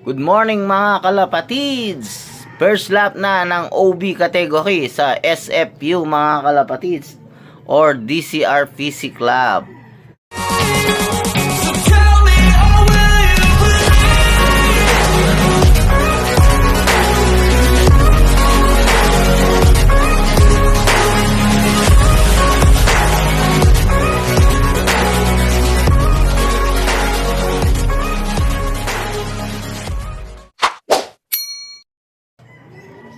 Good morning mga kalapatids! First lap na ng OB category sa SFU mga kalapatids or DCRPC Club.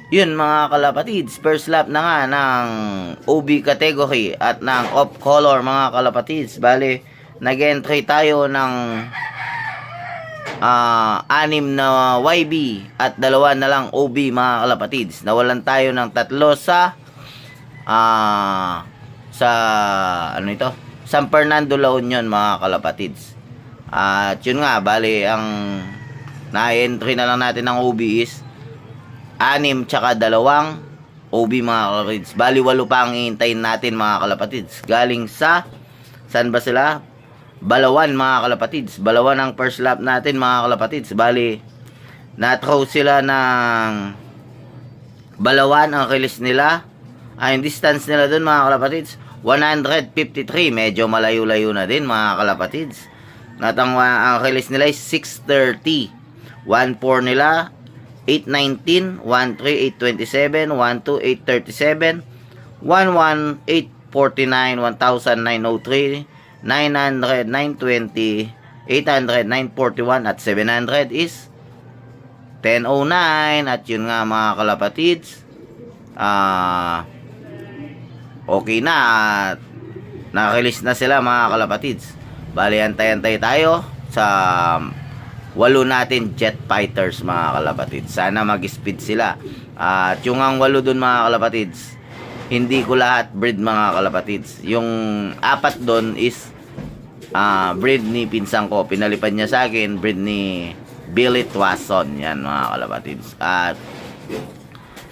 Yun mga kalapatids, first lap na nga ng OB category at ng off color mga kalapatids. Bali, nag-entry tayo ng 6 na YB at 2 na lang OB mga kalapatids. Nawalan tayo ng 3 sa ano ito? San Fernando, La Union mga kalapatids. At yun nga, bali ang na-entry na lang natin ng OB is 6 tsaka 2 OB mga kalapatids. Bali 8 pa ang iintayin natin mga kalapatids. Galing sa saan ba sila? Balawan mga kalapatids. Balawan ang first lap natin mga kalapatids. Bali na-throw sila ng Balawan. Ang release nila ang distance nila dun mga kalapatids 153. Medyo malayo-layo na din mga kalapatids. At ang release nila is 630. 1-4 nila 819, 13, 827, 12, 837, 11, 849, 1903, 900, 920, 800, 941 at 700 is 1009. At yun nga mga kalapatids, okay na at na-release na sila mga kalapatids. Bali antay-antay tayo sa 8 natin jet fighters mga kalapatids. Sana mag-speed sila. At yung ang 8 dun mga kalapatids, hindi ko lahat breed mga kalapatids. Yung 4 dun is breed ni pinsang ko. Pinalipan niya sa akin, breed ni Billy Twason. Yan mga kalapatids. At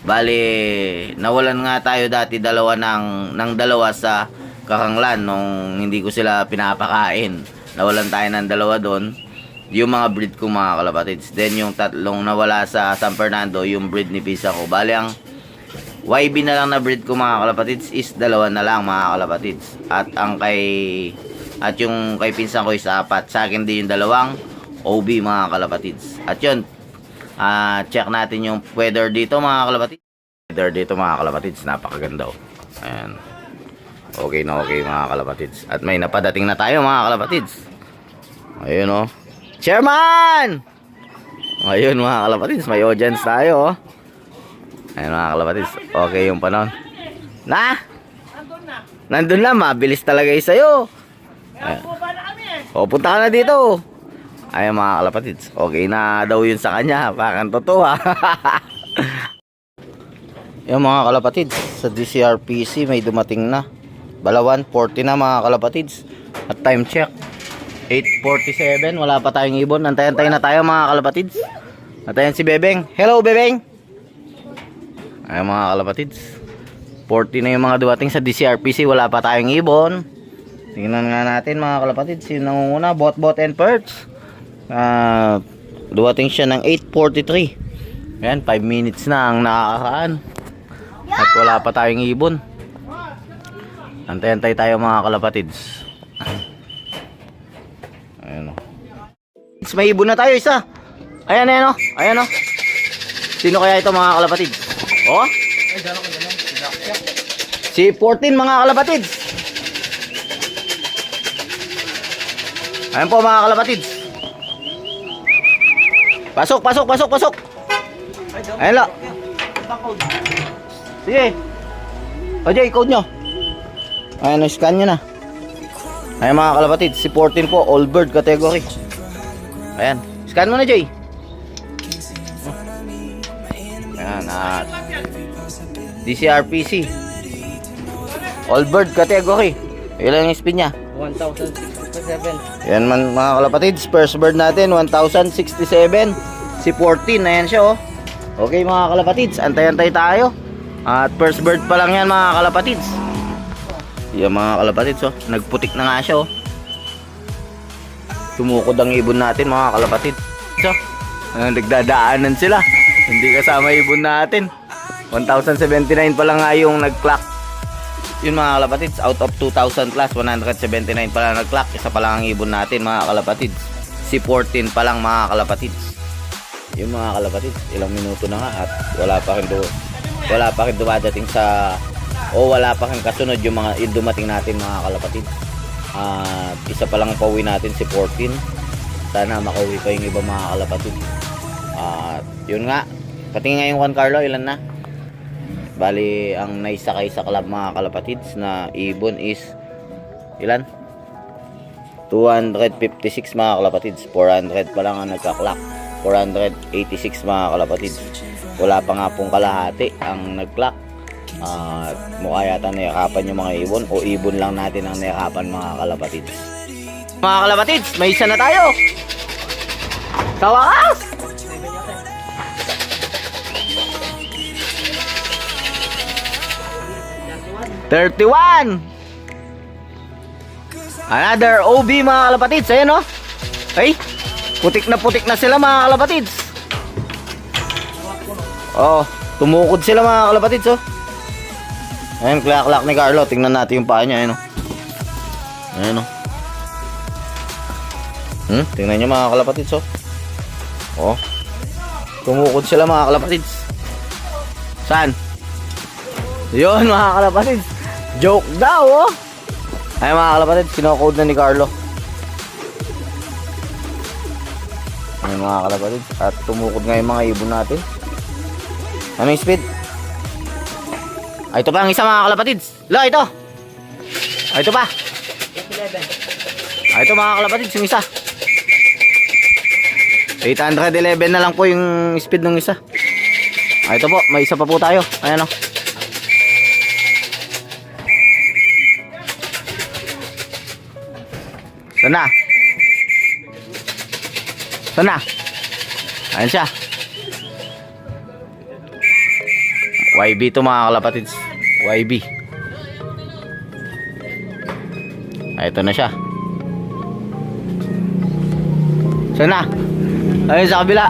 bali, nawalan nga tayo dati ng 2 sa Kakanglan nung hindi ko sila pinapakain. Nawalan tayo ng 2 doon. Yung mga breed ko mga kalapatids. Then yung 3 nawala sa San Fernando, yung breed ni Pisa ko. Bali ang YB na lang na breed ko mga kalapatids is 2 na lang mga kalapatids. At yung kay pinsan ko is 4. Sa akin din yung 2 OB mga kalapatids. At yun, check natin yung weather dito mga kalapatids. Weather dito mga kalapatids, napakaganda oh. Ayan. Okay na okay mga kalapatids. At may napadating na tayo mga kalapatids. Ayun oh. Chairman! Ayun mga kalapatids, may audience tayo oh. Ayun mga kalapatids, okay yung panahon. Nandun na, mabilis talaga yung sa'yo. O, punta ka na dito. Ayun mga kalapatids, okay na daw yun sa kanya. Parang totoo ha. Yung mga kalapatids, sa DCRPC may dumating na. Balawan, 40 na mga kalapatids. At time check 8:47, wala pa tayong ibon. Antay-antay na tayo mga kalapatids. Antayan si Bebeng. Hello Bebeng. Ay mga kalapatids, 40 na yung mga dumating sa DCRPC. Wala pa tayong ibon. Tingnan nga natin mga kalapatids, sino nangunguna. Bot and Perch. Dumating siya ng 8:43. Ayan, 5 minutes na ang nakakaraan. At wala pa tayong ibon. Antay-antay tayo mga kalapatids. Ayan o. May ibon na tayo isa. Ayan ayan o. Ayan o. Sino kaya ito mga kalapatids? O? Si 14 mga kalapatids. Ayan po mga kalapatids. Pasok, pasok, pasok, pasok. Ayan la. Sige. O Jay, code nyo. Ayan o, scan nyo na. Ayan mga kalapatids, si 14 po, all bird category. Ayan, scan mo na Jay. Ayan, at DCRPC all bird category. Ilan yung spin nya? 1,067. Ayan man mga kalapatids, first bird natin 1,067. Si 14, ayan siya oh. Okay mga kalapatids, antay-antay tayo. At first bird pa lang yan mga kalapatids. Yan mga kalapatids oh, nagputik na nga siya oh. Tumukod ang ibon natin mga kalapatids. So, Nagdadaanan sila. Hindi kasama ibon natin. 1,079 pa lang nga yung nag-clock. Yun mga kalapatids, out of 2,000 plus, 179 pa lang nag-clock. Isa pa lang ang ibon natin mga kalapatids. Si 14 pa lang mga kalapatids. Yung mga kalapatids, ilang minuto na nga at wala pa rin dumadating sa wala pa rin kasunod yung dumating natin mga kalapatids. At isa pa lang pauwi natin si 14. Sana makauwi pa yung iba mga kalapatids. At yun nga, pati nga yung Juan Carlo, ilan na? Bali, ang naisakay sa club mga kalapatids na ibon is ilan? 256 mga kalapatids. 400 pa lang ang nagka-clock. 486 mga kalapatids. Wala pa nga pong kalahati ang nag-clock. Mukha yata nayakapan yung mga ibon o ibon lang natin ang nayakapan mga kalapatids. Mga kalapatids, may isa na tayo. Sa wakas! $31. Another OB mga kalapatids. Ayan o. Ay, putik na sila mga kalapatids. Oh, tumukod sila mga kalapatids oh. Ayan, klak-klak ni Carlo. Tingnan natin yung paa niya. Ayan o. Ayan o. Tingnan nyo mga kalapatids oh. Oh, tumukod sila mga kalapatids. Saan? Yun mga kalapatids. Joke daw oh. Ay mga kalapatids, kinocode na ni Carlo. Ay mga kalapatids. At tumukod nga yung mga ibon natin. Anong speed? Ay ito pa ang isa mga kalapatids. La ito. Ay ito pa. Ay ito mga kalapatids, yung isa. 811 na lang po yung speed ng isa. Ay ito po, may isa pa po tayo. Ayan o. Sana. Sana. Ayan siya. YB to mga kalapatids. YB. Ay, ito na siya. Sana. Ayun sa kabila.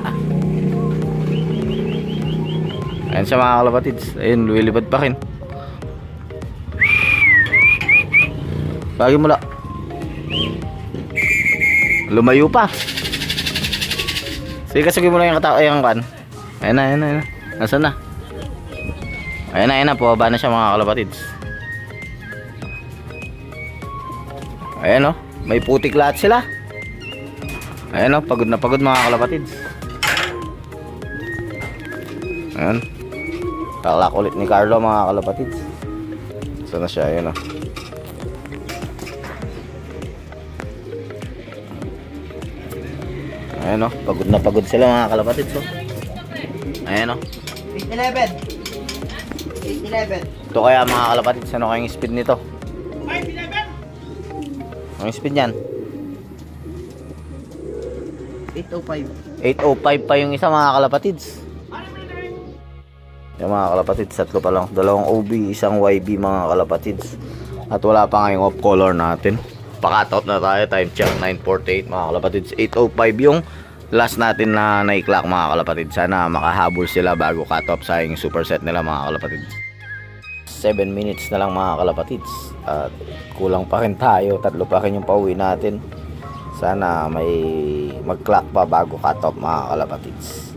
Ayan siya mga kalapatids. Ayun, lumilipad pa rin. Lagi mula. Lumayo pa. Sige, kasugin mo lang yung yung kan. Ayan na. Nasaan na? Ayan na. Pababa na siya mga kalapatids. Ayan o. May putik lahat sila. Ayan o. Pagod na pagod mga kalapatids. Ayan. Kalak ulit ni Carlo mga kalapatids. Saan na siya? Ayan o. Ayan o, pagod na pagod sila mga kalapatids oh. Ayan o. 811. Ito kaya mga kalapatids, ano kayong speed nito? 511. Anong speed yan? 805. 805 pa yung isa mga kalapatids. Yung mga kalapatids, tatlo pa lang. Dalawang OB, isang YB mga kalapatids. At wala pa nga yung off color natin. Pa-cutout na tayo, time check 9:48 mga kalapatids. 8:05 yung last natin na na-clock mga kalapatids. Sana makahabol sila bago cut-off sa yung superset nila mga kalapatids. 7 minutes na lang mga kalapatids. At kulang pa rin tayo, tatlo pa rin yung pauwi natin. Sana may mag-clock pa bago cut-off mga kalapatids.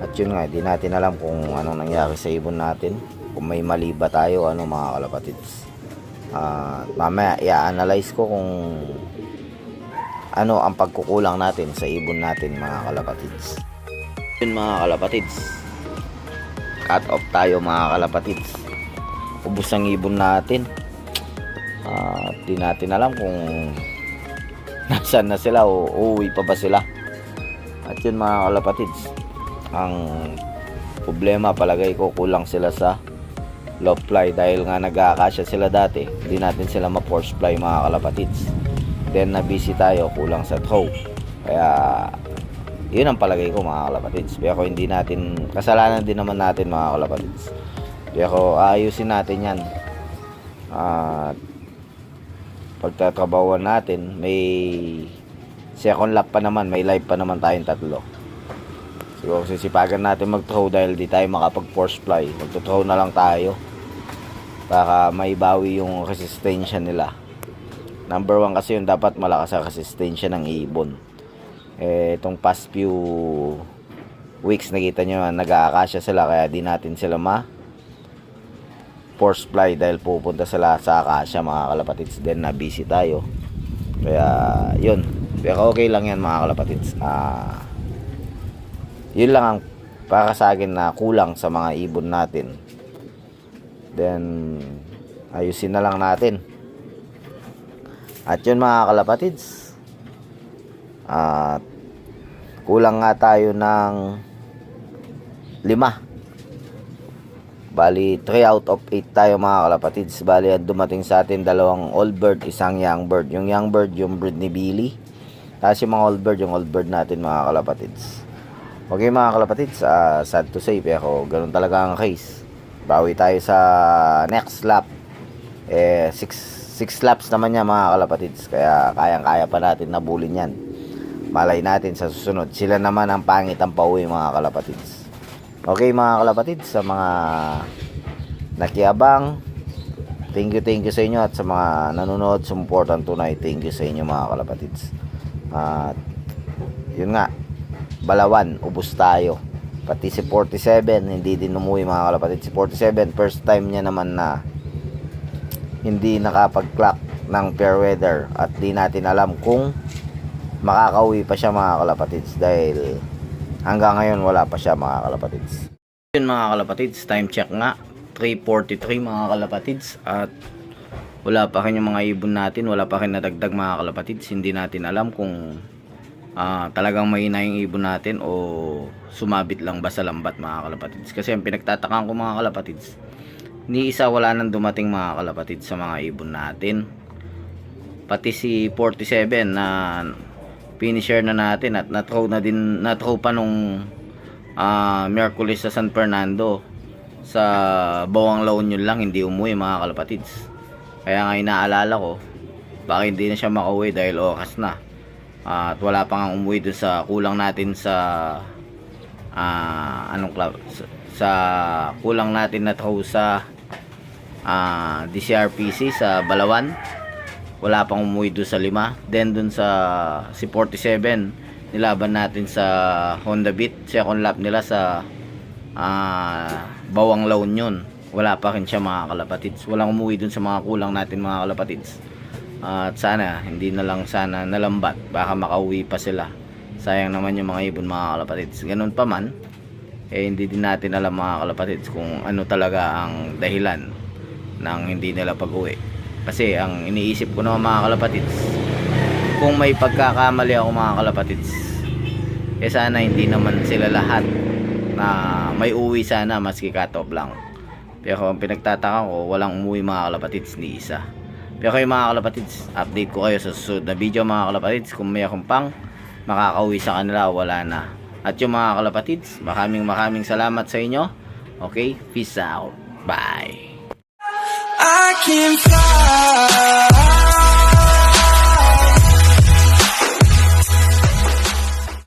At yun nga, di natin alam kung anong nangyari sa ibon natin. Kung may mali ba tayo, ano mga kalapatids. Mamaya i-analyze ko kung ano ang pagkukulang natin sa ibon natin mga kalapatids. Yun mga kalapatids, cut off tayo mga kalapatids. Ubus ang ibon natin. Di natin alam kung nasaan na sila o uuwi pa ba sila. At yun mga kalapatids, ang problema palagay ko kulang sila sa loft fly dahil nga nag-aakasya sila dati. Hindi natin sila ma-force fly mga kalapatids. Then na busy tayo, kulang sa throw. Kaya yun ang palagay ko mga kalapatids. Pero hindi natin, kasalanan din naman natin mga kalapatids. Pero ayusin natin yan. At pagtatrabawan natin, may second lap pa naman, may live pa naman tayong tatlo. Siguro sisipagan natin mag-throw dahil di tayo makapag-force fly. Magto-throw na lang tayo para maibawi yung resistensya nila. Number 1 kasi yung dapat malakas ang resistensya ng ibon. Itong past few weeks nakita nyo nag-aakasya sila kaya di natin sila force fly dahil pupunta sila sa akasya mga kalapatids. Then na busy tayo. Kaya yun. Pero okay lang yan mga kalapatids. Yun lang ang para sa akin na kulang sa mga ibon natin. Then ayusin na lang natin. At yun mga kalapatids. At kulang nga tayo ng 5. Bali 3 out of 8 tayo mga kalapatids. Bali dumating sa atin 2 old bird, 1 young bird. Yung young bird yung breed ni Billy. Tapos yung mga old bird, yung old bird natin mga kalapatids. Okay mga kalapatids, sad to say pero ganun talaga ang case. Bawi tayo sa next lap. 6 laps naman yan mga kalapatids. Kaya kayang-kaya pa natin nabulin yan. Malay natin sa susunod. Sila naman ang pangit ang pauwi mga kalapatids. Okay mga kalapatids, sa mga nakiabang, thank you sa inyo. At sa mga nanonood, sumuportan tunay, thank you sa inyo mga kalapatids. At yun nga, Balawan, ubos tayo. Pati si 47 hindi din umuwi mga kalapatids. Si 47 first time niya naman na hindi nakapag-clock ng fair weather. At di natin alam kung makakauwi pa siya mga kalapatids dahil hanggang ngayon wala pa siya mga kalapatids. Yun mga kalapatids, time check nga 3:43 mga kalapatids. At wala pa rin yung mga ibon natin, wala pa rin nadagdag mga kalapatids. Hindi natin alam kung talagang mahina yung ibon natin o sumabit lang ba sa lambat mga kalapatids. Kasi ang pinagtatakaan ko mga kalapatids, ni isa wala nang dumating mga kalapatids sa mga ibon natin. Pati si 47 na finisher na natin at na-throw pa nung Merkulis sa San Fernando. Sa Bawang La Union lang hindi umuwi mga kalapatids. Kaya nga inaalala ko baka hindi na siya makauwi dahil oras na. At wala pa nga umuwi dun sa kulang natin sa anong club, sa kulang natin na throw sa DCRPC sa Balawan. Wala pang umuwi doon sa 5. Then doon sa si 47 nilaban natin sa Honda Beat, second lap nila sa Bawang La Union. Wala pa rin siya mga kalapatids. Walang umuwi doon sa mga kulang natin mga kalapatids. At sana hindi na lang sana nalambat, baka makauwi pa sila. Sayang naman yung mga ibon mga kalapatids. Ganun pa man, hindi din natin alam mga kalapatids kung ano talaga ang dahilan ng hindi nila pag-uwi. Kasi ang iniisip ko naman mga kalapatids, kung may pagkakamali ako mga kalapatids, sana hindi naman sila lahat na may uwi sana maski cut-off lang. Pero ang pinagtataka ko, walang umuwi mga kalapatids ni isa. Pero kayo mga kalapatids, update ko kayo sa susunod na video mga kalapatids. Kung may akong pang makakauwi sa kanila, wala na. At yung mga kalapatids, maraming salamat sa inyo. Okay, peace out. Bye. I can fly.